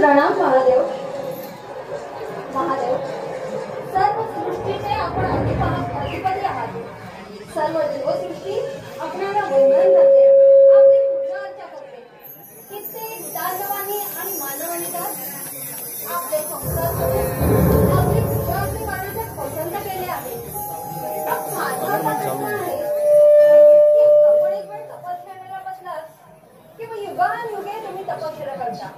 प्रणाम महादेव. महादेव, सर्व सृष्टीचे आपण अधिपती आहात. सर्व जीवसृष्टी आपणाला वंदन करते, आपली पूजा अर्चा करते. कित्येक दानवांनी आणि मानवांनी तर आपले संसार करून आपली पूजा अर्चा करण्याचे पसंत केले आहे. माझा प्रश्न आहे की आपण एक वेळ तपश्चर्येला बसलात किंवा युगानुयुगे तुम्ही तपश्चर्या करता,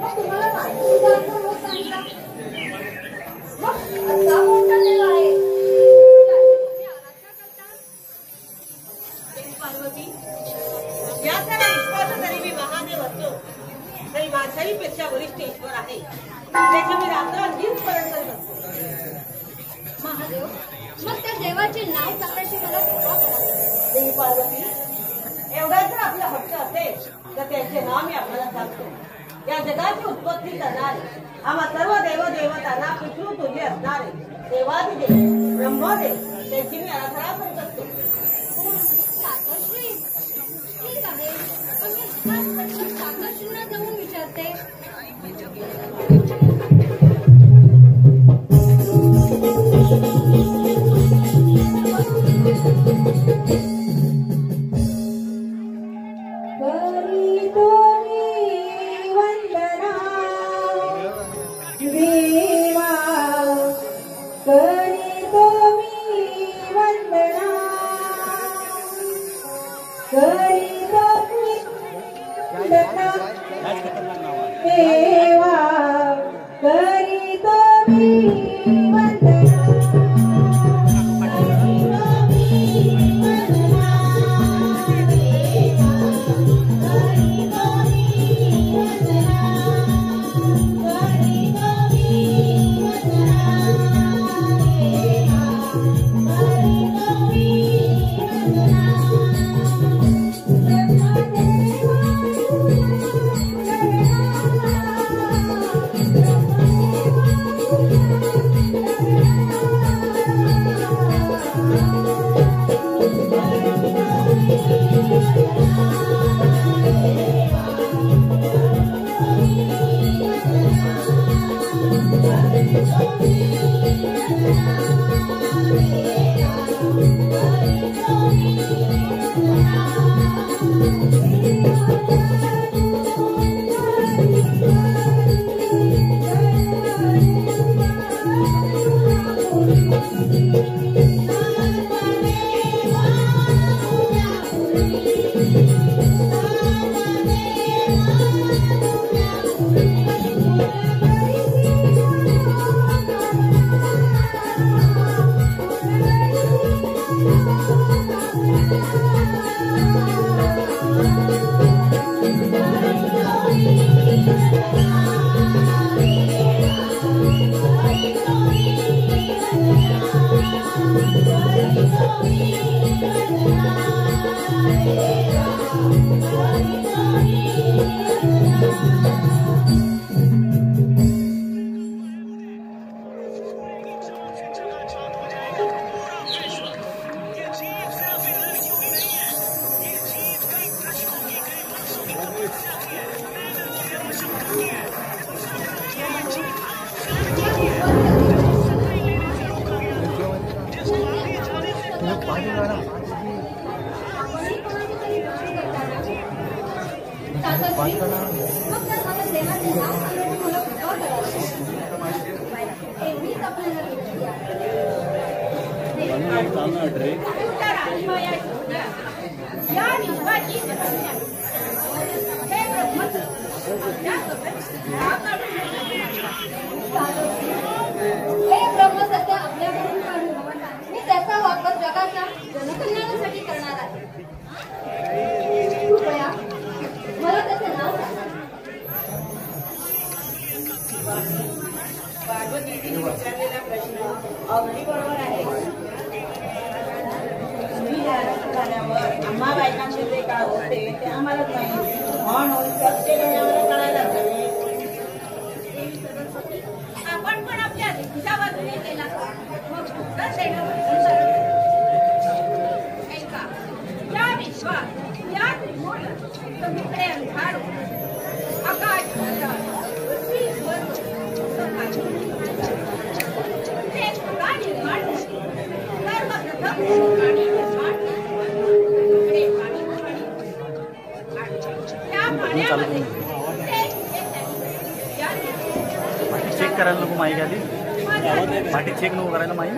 मग तुम्हाला काय पूजा अर्चा होत नाही का? मग असा कोणता देव आहे ज्याची तुम्ही आराधना करता? पार्वती, या साऱ्या विश्वास जरी मी महादेव असतो तरी माझ्याही पेक्षा वरिष्ठ ईश्वर आहे, त्याचे मी रात्रंदिवस स्मरण करत असतो. महादेव, मग त्या देवाचे नाव सांगण्याची मला कृपा करा. देवी पार्वती, एवढा जर आपला हक्क असेल तर त्याचे नाव मी आपल्याला सांगतो. या जगाची उत्पत्ती करणारे, आम्हा सर्व देव देवतांना पितृतुल्य असणारे देवादिदेव ब्रह्मदेव, त्याची मी आराधना करत असतो. सातश्री, ठीक आहे, पण मी हाच प्रश्न सातश्रींना जाऊन विचारते. सगळीकडे अंधार, आकाश मी चालू करून पाठी चेक करायला नको माहीत आधी पाठी चेक नको करायला माहीत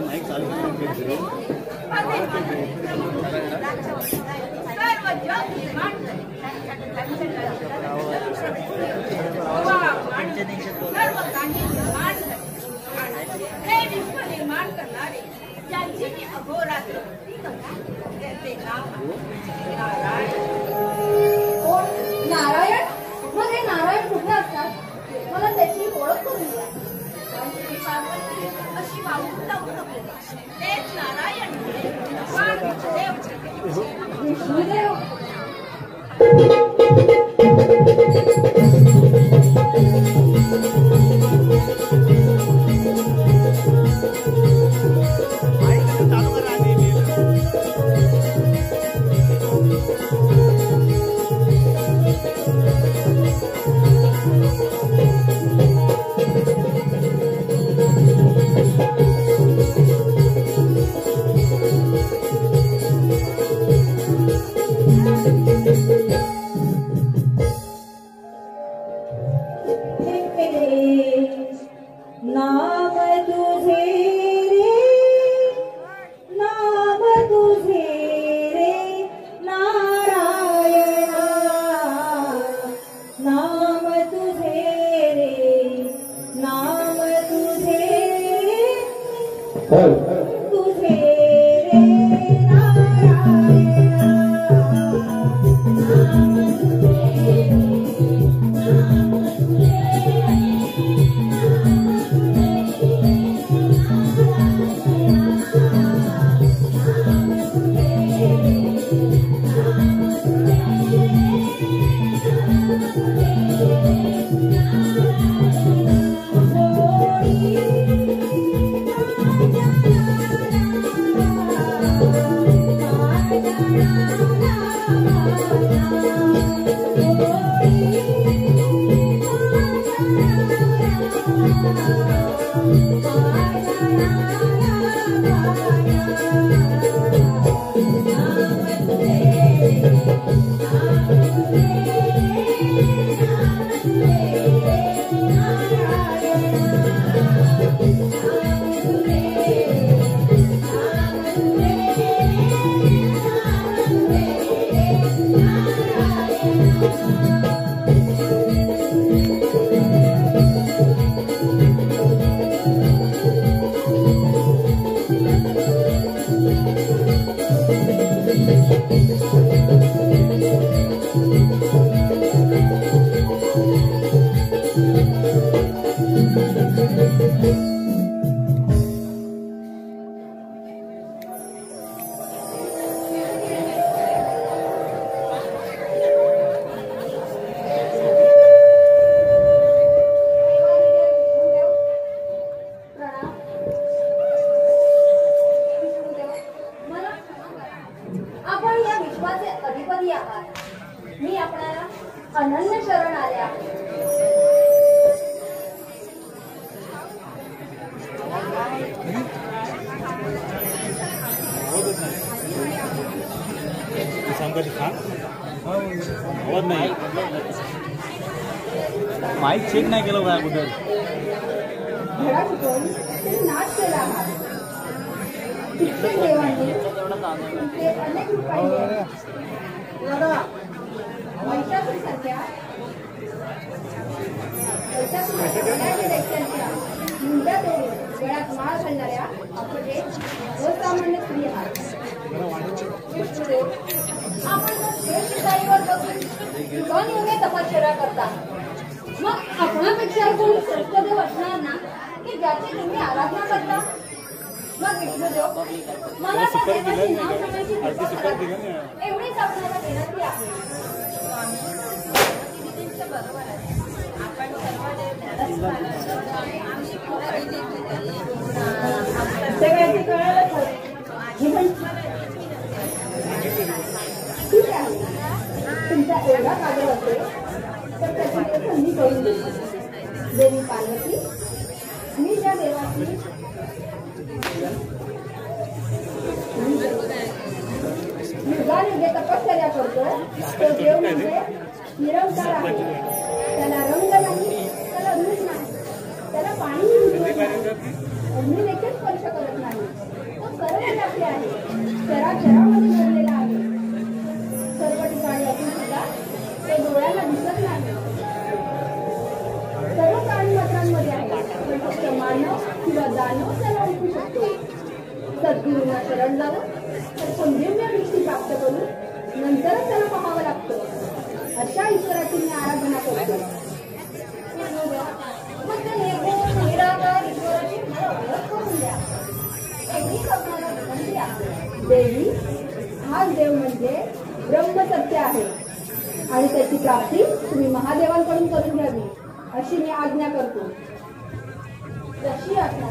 माहीत चालू निर्माण करणारे ज्यांची मी अहोरात्र त्याचे नाव कोण? नारायण? मग हे नारायण कुठे असतात? मला त्याची ओळख करून द्या. अशी वाहून जाऊ नको. तेच नारायण भगवान विष्णुदेव. नाम तुझे रे, नाम तुझे रे नारायणा, नाम तुझे रे, नाम तुझे तुझे रे नारायणा, नाम तुझे रे, नाम तुझे मी आपल्याला अनन्य शरण आले आहे. माईक चेक नाही केलं काय अगोदर धडा चुकवून नाश केला आहात. इतके देवांनी इतके अनेक रूपांनी महिषासूरसारख्या दैत्यांच्या मुंड्या तोडून गळ्यात माळ घालणाऱ्या अफजे असामान्य स्त्री आहात. विष्णुदेव, आपण जर शेषशाहीवर बसून योगे तपश्चर्या करता, मग आपणापेक्षा कोणी श्रेष्ठ देव असणार ना की ज्याची तुम्ही आराधना करता? मग विष्णुदेव, मला त्या देवाचे नाव सांगण्याची कृपा करा. एवढीच आपल्याला विनंती आहे. बरोबर आहे. आपण सर्व देव सगळ्यांची कळालंच ठीक आहे. तुमचा एवढा आदर असेल तर त्याची व्यवस्था मी करून देतो. देवी पार्वती, मी ज्या देवाची युगायुगे तपश्चर्या करतोय तो देव म्हणजे निरंकार आहे. त्याला रंग नाही, त्याला रूप नाही, त्याला पाणी उडवत नाही, अग्नी देखील स्पर्श करत नाही. तो सर्व व्यापी आहे, चराचरामध्ये भरलेला आहे. सर्व ठिकाणी असून सुद्धा तो डोळ्यांना दिसत नाही. सर्व प्राणी मात्रांमध्ये आहे, पण फक्त मानव किंवा दानव त्याला ओळखू शकतो. सद्गुरूंना शरण जाऊन तर दिव्य दृष्टी प्राप्त करून नंतरच त्याला पाहावं लागतं. अशा ईश्वराची मी आराधना करतो. मग त्या निर्गुण निराकार ईश्वराची मला ओळख करून द्या. एवढीच आपल्याला विनंती आहे. देवी, हाच देव म्हणजे ब्रह्मसत्य आहे आणि त्याची प्राप्ती तुम्ही महादेवांकडून करून घ्यावी अशी मी आज्ञा करतो. जशी आज्ञा.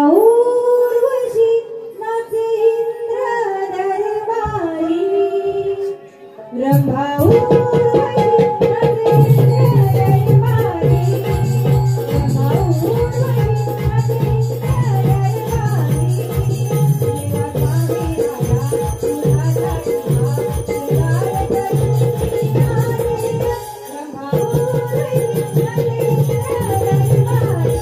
रंभाऊर्वशी नाचे इंद्र दरबारी. रंभाऊर्वशी नाचे इंद्र दरबारी. रंभाऊर्वशी नाचे इंद्र दरबारी.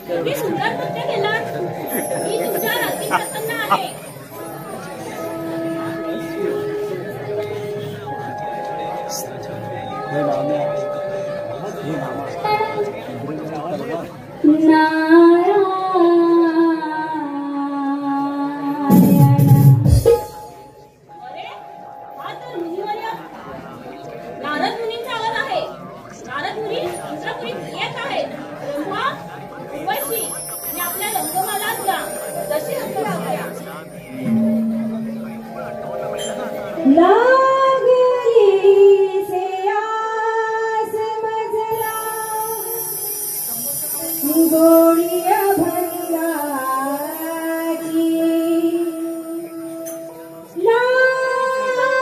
किती सुंदर नृत्य केलं. मी तुमच्यावर अति प्रसन्न आहे. नारद मुनींचा आवाज आहे. नारद मुनी इंद्रपुरीत येत आहेत. ब्रह्मा उर्वशी आणि आपल्या रंगमालांना जशी हस्तरावल्या. लागली से आस मजला गोळीया भंगाची. लागली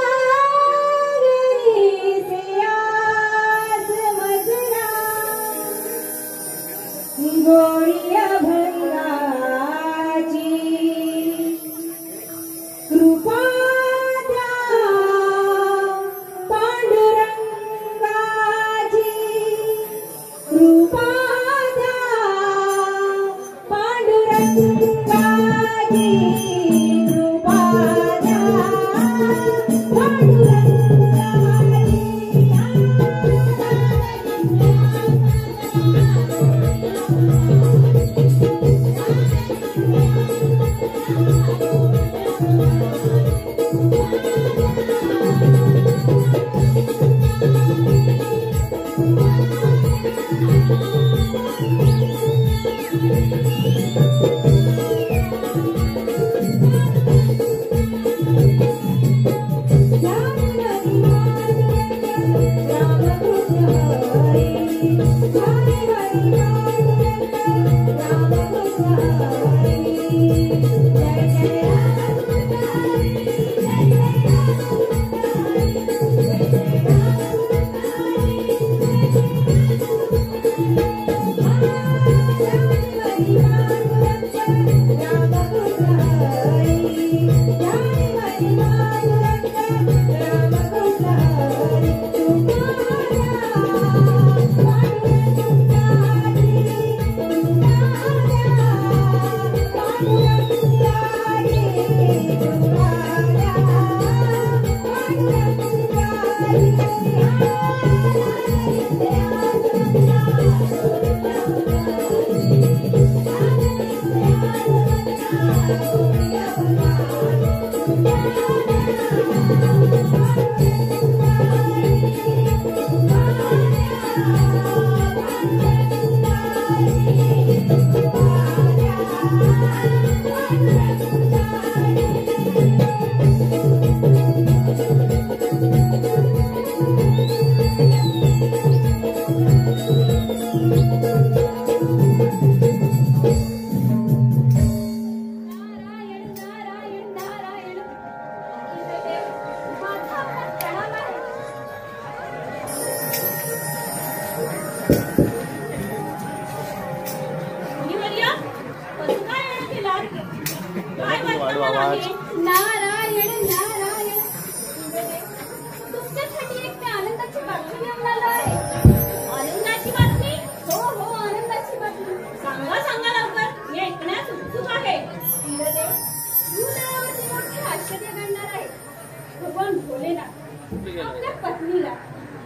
भोलेनाथ आपल्या पत्नीला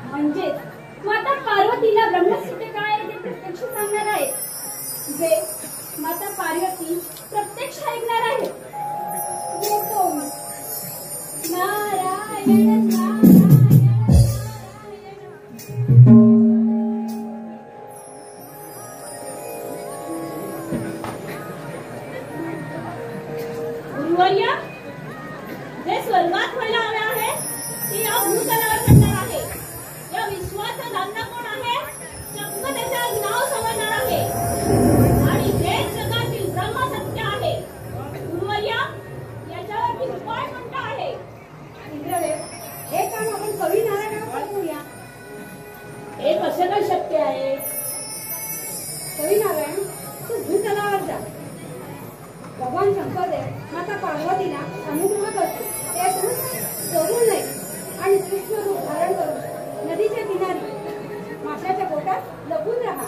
म्हणजेच माता पार्वतीला ब्रह्मसत्य काय आहे ते प्रत्यक्ष सांगणार आहे, जे माता पार्वती प्रत्यक्ष ऐकणार आहे. येतो मी. नारायण नारायण गुरुवर्य, जे स्वर्गात व्हायला हवे आहे ते या भूतलावर घडणार आहे. या विश्वाचा दांडा कोण आहे, चक्क त्याचे नाव समजणार आहे. आणि हेच जगातील ब्रह्मसत्य आहे. गुरुवर्य, याच्यावरती उपाय कोणता आहे? इंद्रदेव, हे काम आपण कवी नारायणावर करूया. हे कसं काय शक्य आहे? कवी नारायण, तू भूतलावर जा. भगवान शंकरदेव माता पार्वतीला अनुग्रह करतो. ते तू जगू नये आणि सूक्ष्म रूप धारण करून नदीच्या किनारी माशाच्या पोटात लपून राहा.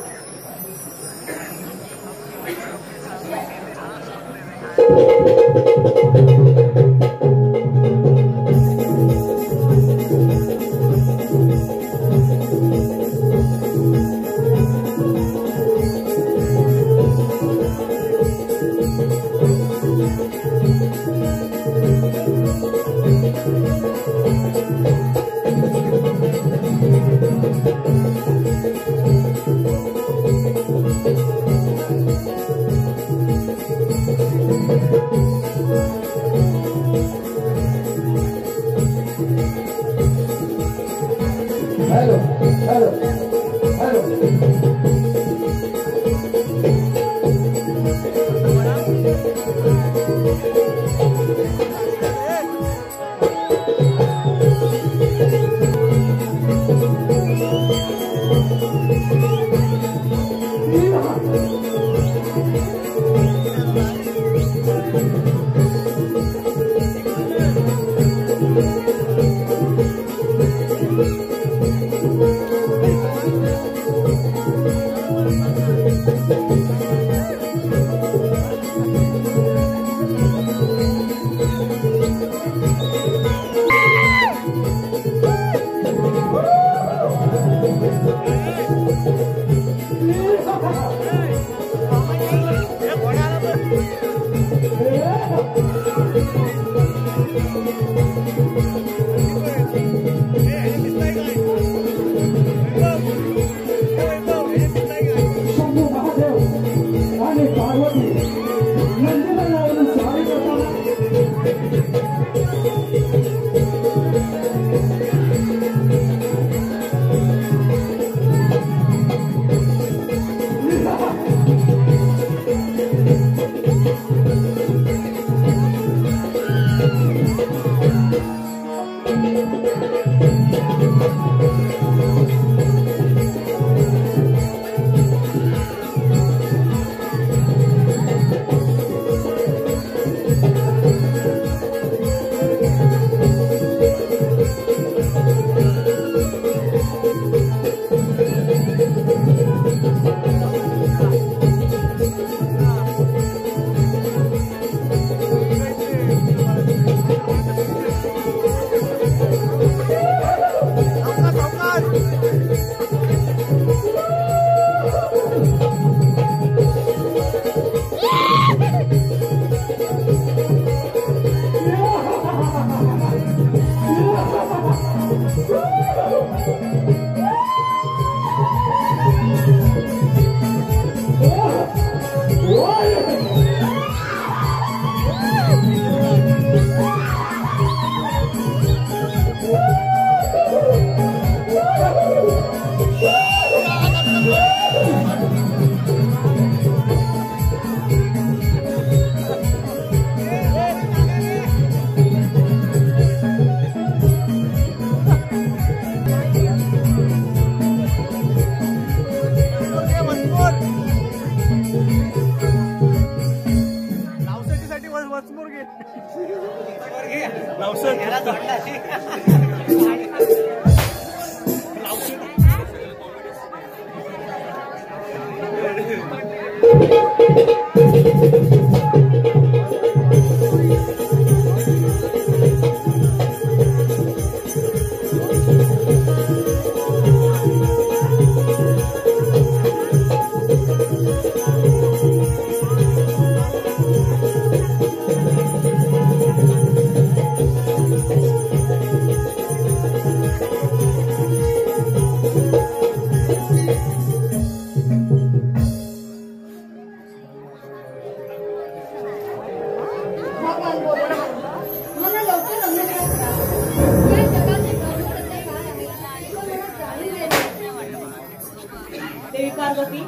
पार्वती,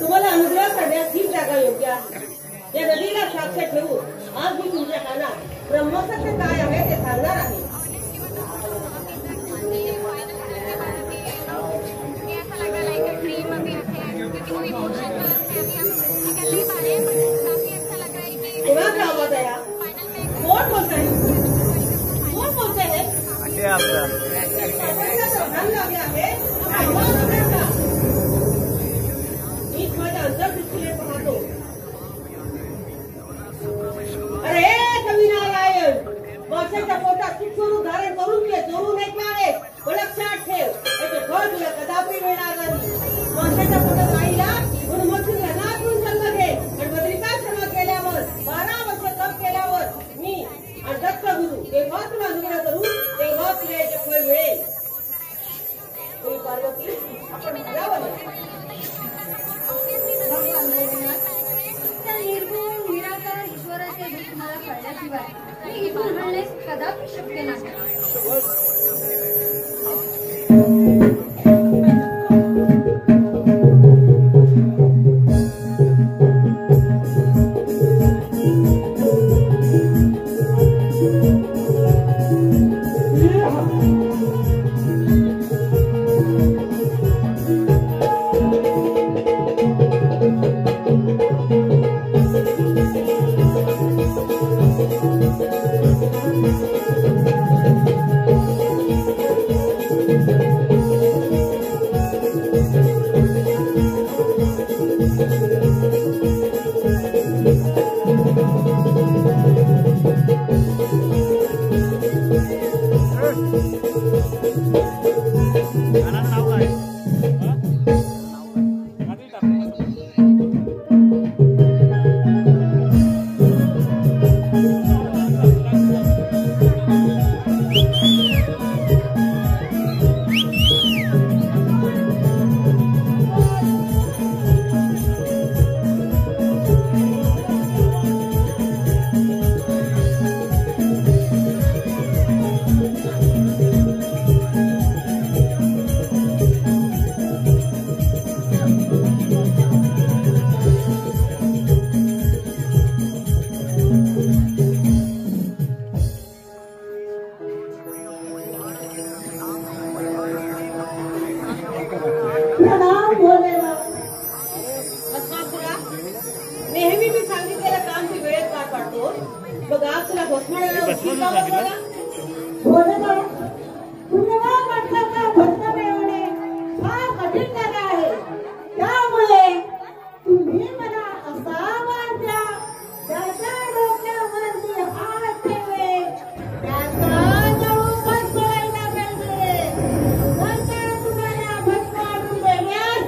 तुम्हाला अनुग्रह करण्यास ही जागा योग्य आहे. या नदीला साक्ष ठेवून आज मी तुमच्या कानात ब्रह्मसत्य काय आहे ते सांगणार आहे. कोणाचा आवाज आहे हा? कोण बोलतंय? कोण बोलतंय? ते आपलं प्रधान लागले आहे. आवाज आहे का? मी माझ्या अंतर्दृष्टीने पाहतो. अरे कविनारायण, माशाच्या पोटात सूक्ष्म धारण करून ते चोरून एक नावेस लक्षात ठेव. याचे फळ तुला कदापि मिळणार नाही. माशाच्या पोटात राहिला म्हणून मग तुला नातून जन्म घे. आणि बद्रिकाश्रम केल्यावर 12 वर्ष तप केल्यावर मी आणि दत्त गुरु तेव्हा तुला अनुग्रह करू, तेव्हा तुला याचे फळ मिळेल. पार्वती, आपण घरावर त्या निर्गुण निराकार ईश्वराचे रूप मला कळल्याशिवाय मी इथून हलणे कदापि शक्य नाही. गाण्याचं नाव काय? नेहमी मी सांगितलेलं काम ती वेळेत पार पाडतो. बघ आज तुला भस्माला हा कठीण कार्य आहे. त्यामुळे तुम्ही मला असा आवाज द्या, ज्याच्या डोक्यावरती हात ठेवे त्याचा जळू भस्म व्हायला पाहिजे. नंतर तुम्हाला भस्म आणून देण्यास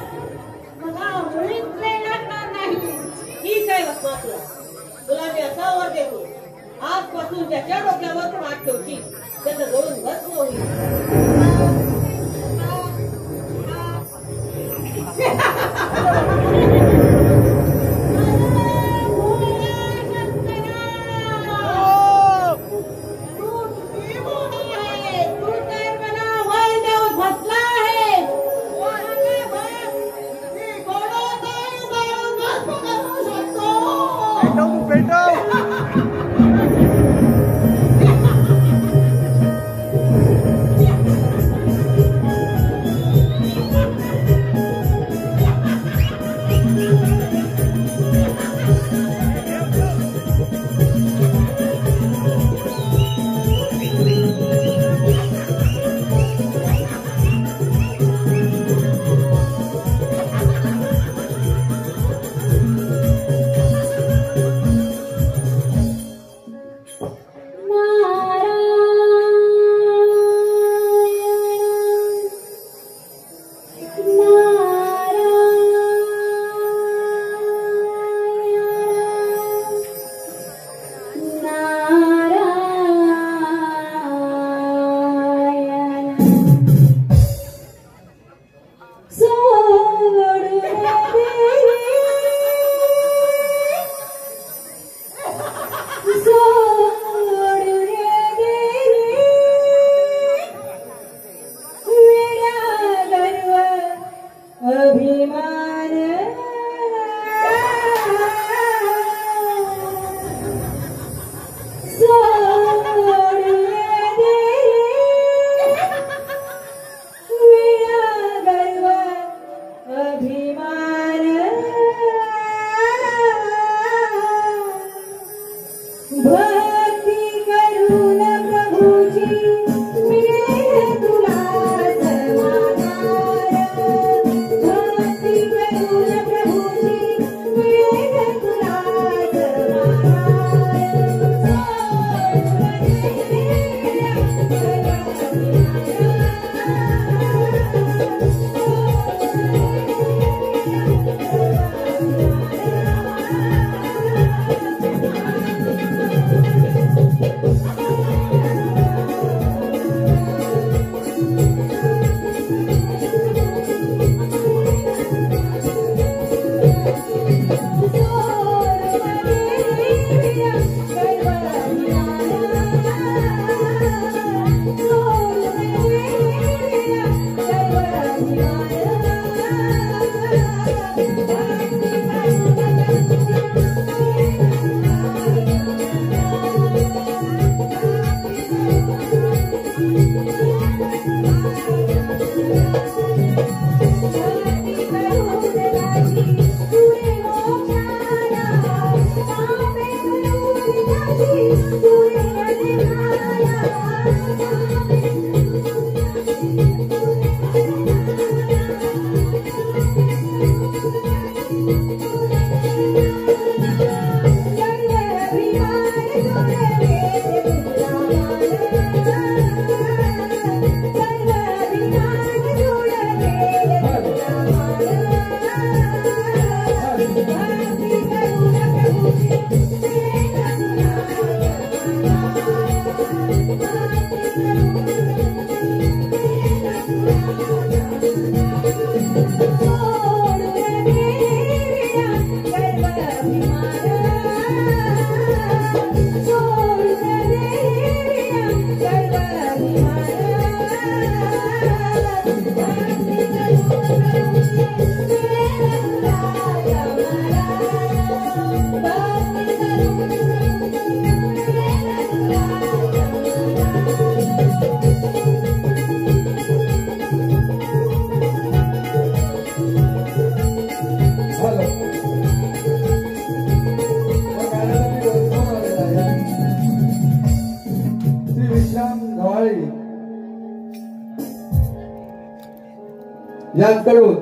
यांकडून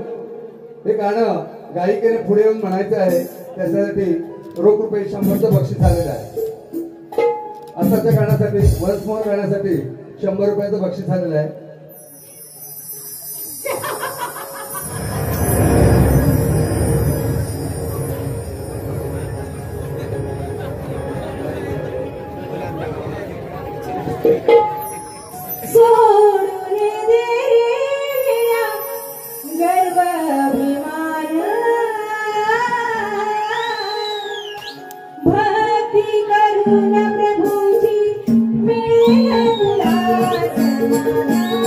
हे गाणं गायिकेने पुढे येऊन म्हणायचं आहे, त्याच्यासाठी रोख रुपये 100चं बक्षीस आलेलं आहे. आताच्या गाण्यासाठी वन्स मोर गाण्यासाठी 100 रुपयाचं बक्षीस आलेलं आहे. सोडून दे रे गर्वाभिमान, भक्ती करून प्रभूची मिळेल तुला समाधान,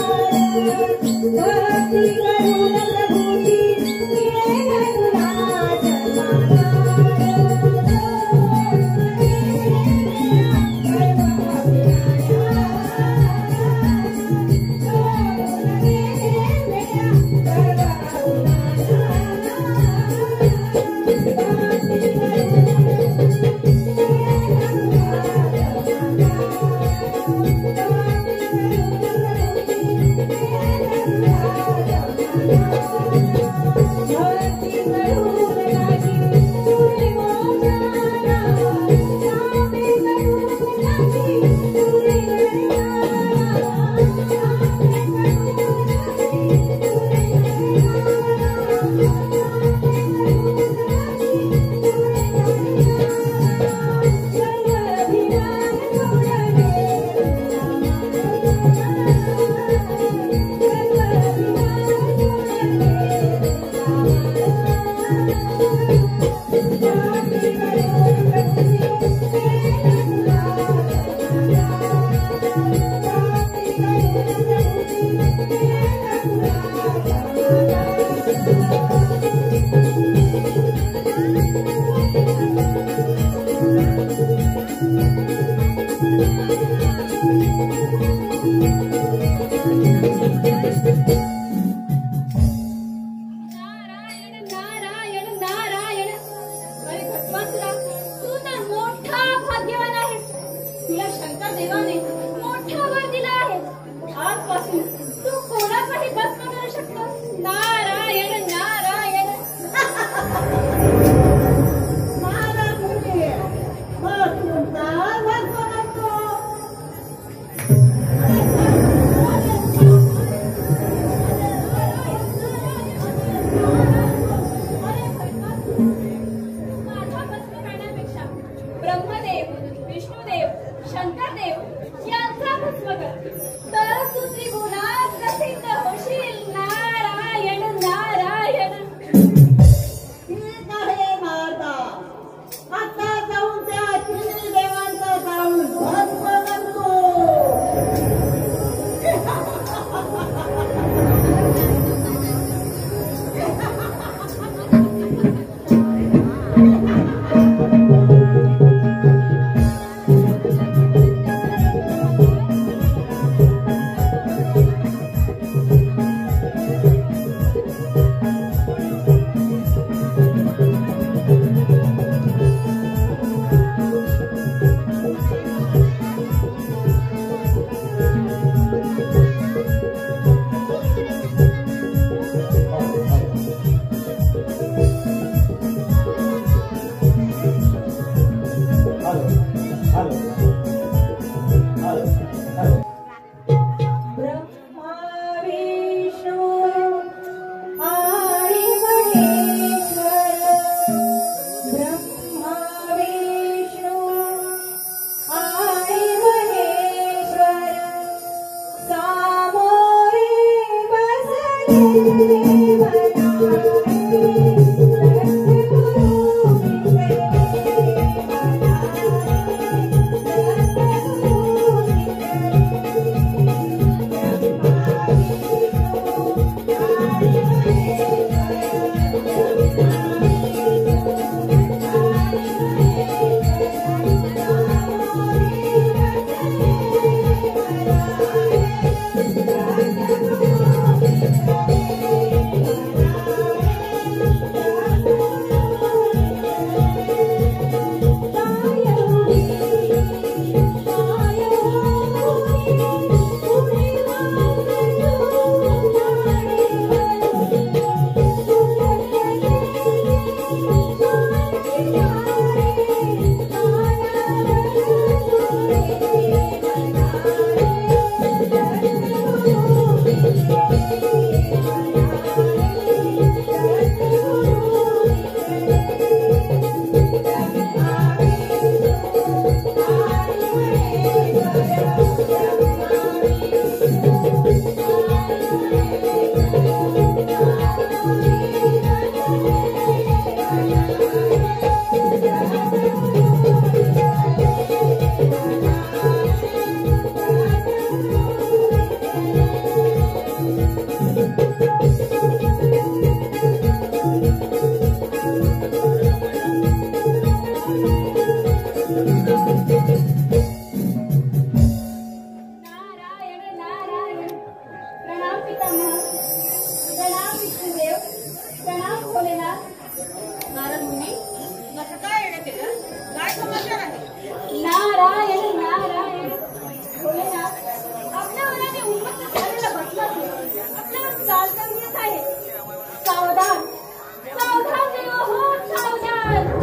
भक्ती करून प्रभूची मिळेल तुला पितामह, प्रणाम विष्णुदेव, प्रणाम भोलेनाथ. नारद मुनी कसं काय येणं केलं? काय समाचार आहे? नारायण नारायण. भोलेनाथ, आपल्या मनाने उन्मत्त झालेला भस्मासूर आपल्यावर चाल करून येत आहे. सावधान सावधान देव हो, सावधान.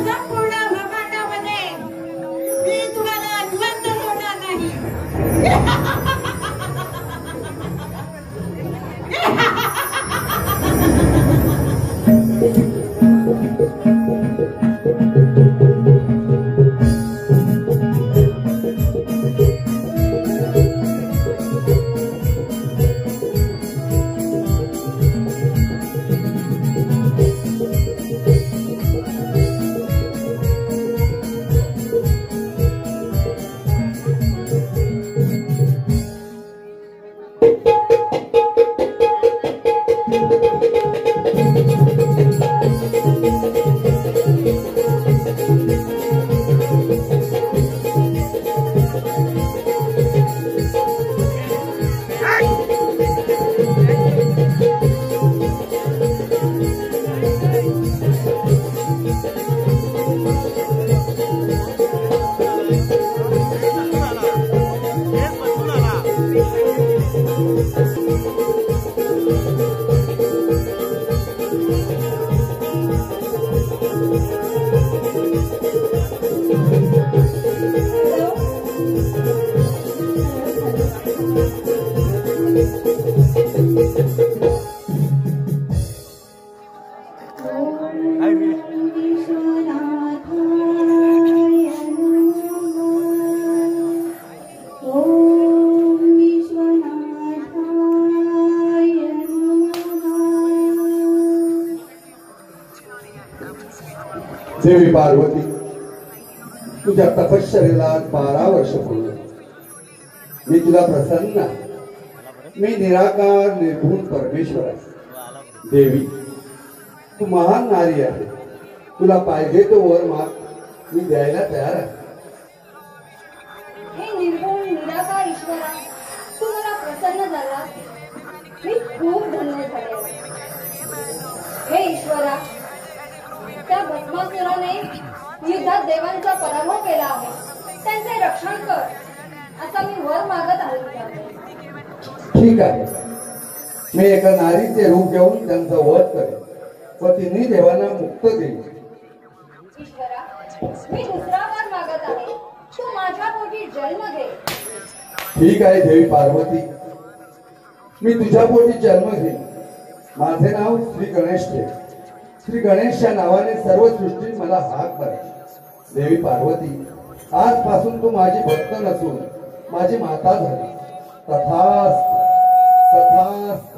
संपूर्ण ब्रह्मांडामध्ये मी तुम्हाला जिवंत सोडणार नाही. देवी पार्वती, तुझ्या तपश्चर्येला 12 वर्ष पूर्ण. मी तुला प्रसन्न आहे. मी निराकार निर्गुण परमेश्वर आहे. देवी, तू महान नारी आहे. तुला पाहिजे तो वर माग, मी द्यायला तयार आहे. हे निर्गुण निराकार ईश्वरा, तू मला प्रसन्न झाला. मी खूप धन्य झाले. हे ईश्वरा, त्या भस्मासुराने युद्धात देवांचा पराभव केला आहे. त्यांचे रक्षण कर असा मी वर मागत आहे. ठीक आहे. मी एका नारीचे रूप घेऊन त्यांचा वध करेन व तिन्ही देवांना मुक्त देईन. ईश्वरा, मी दुसरा वर मागत आहे. तू माझ्या पोटी जन्म घे. ठीक आहे देवी पार्वती, मी तुझ्या पोटी जन्म घेईन. माझे नाव श्री गणेश ठेव. श्री गणेशच्या नावाने सर्व सृष्टीत मला हाक मार. देवी पार्वती, आजपासून तू माझी भक्त नसून माझी माता झाली. तथास्तु, तथास्तु.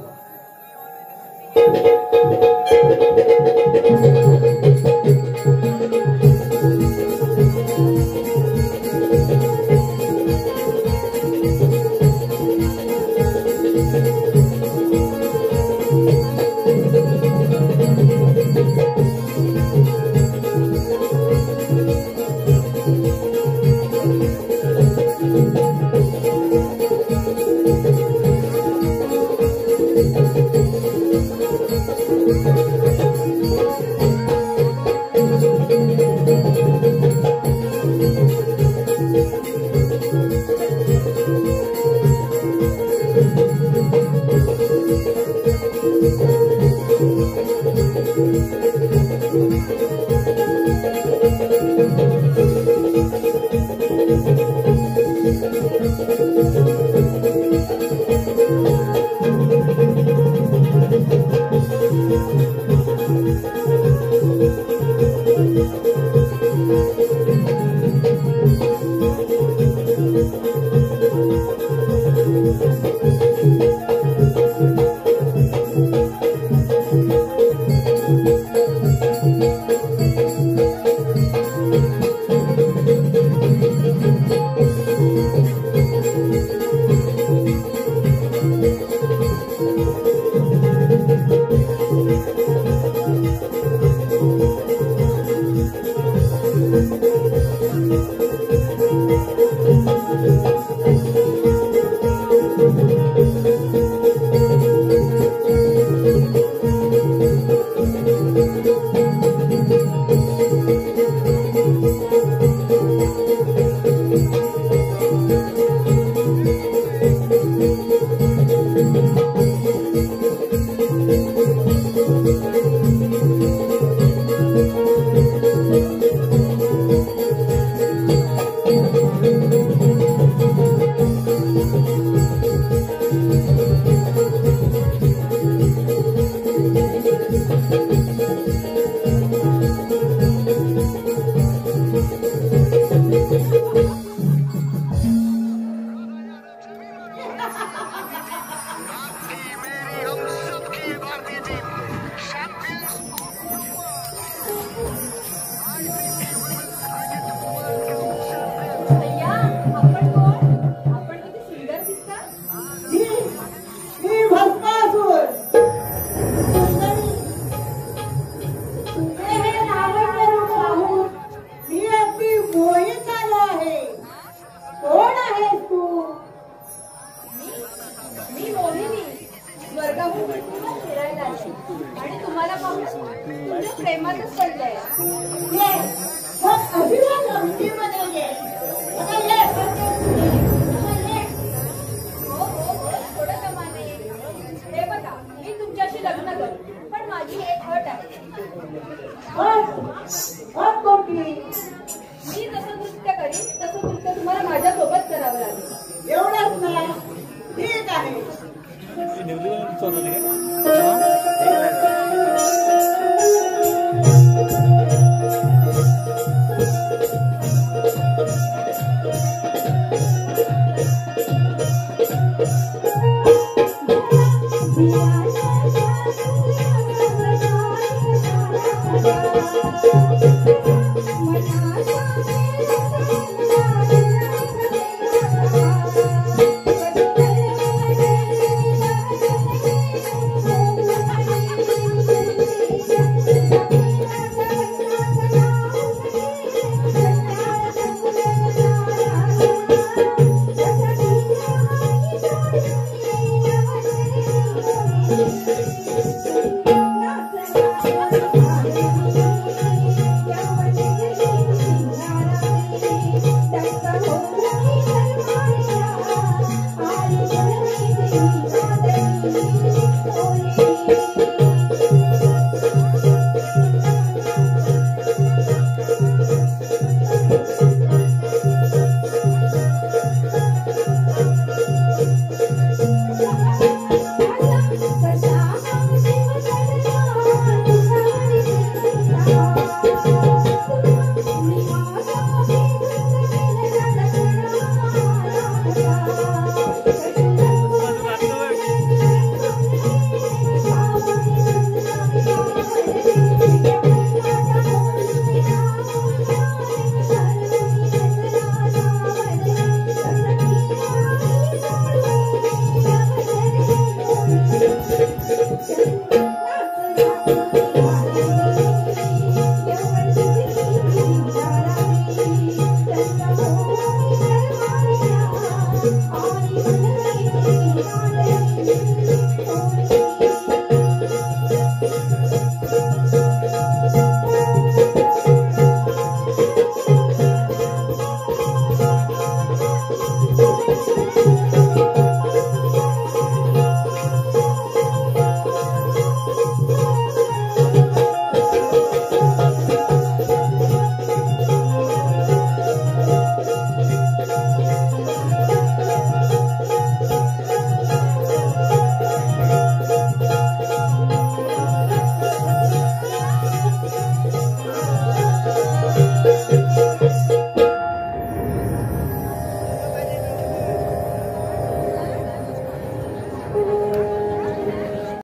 वाजवते काय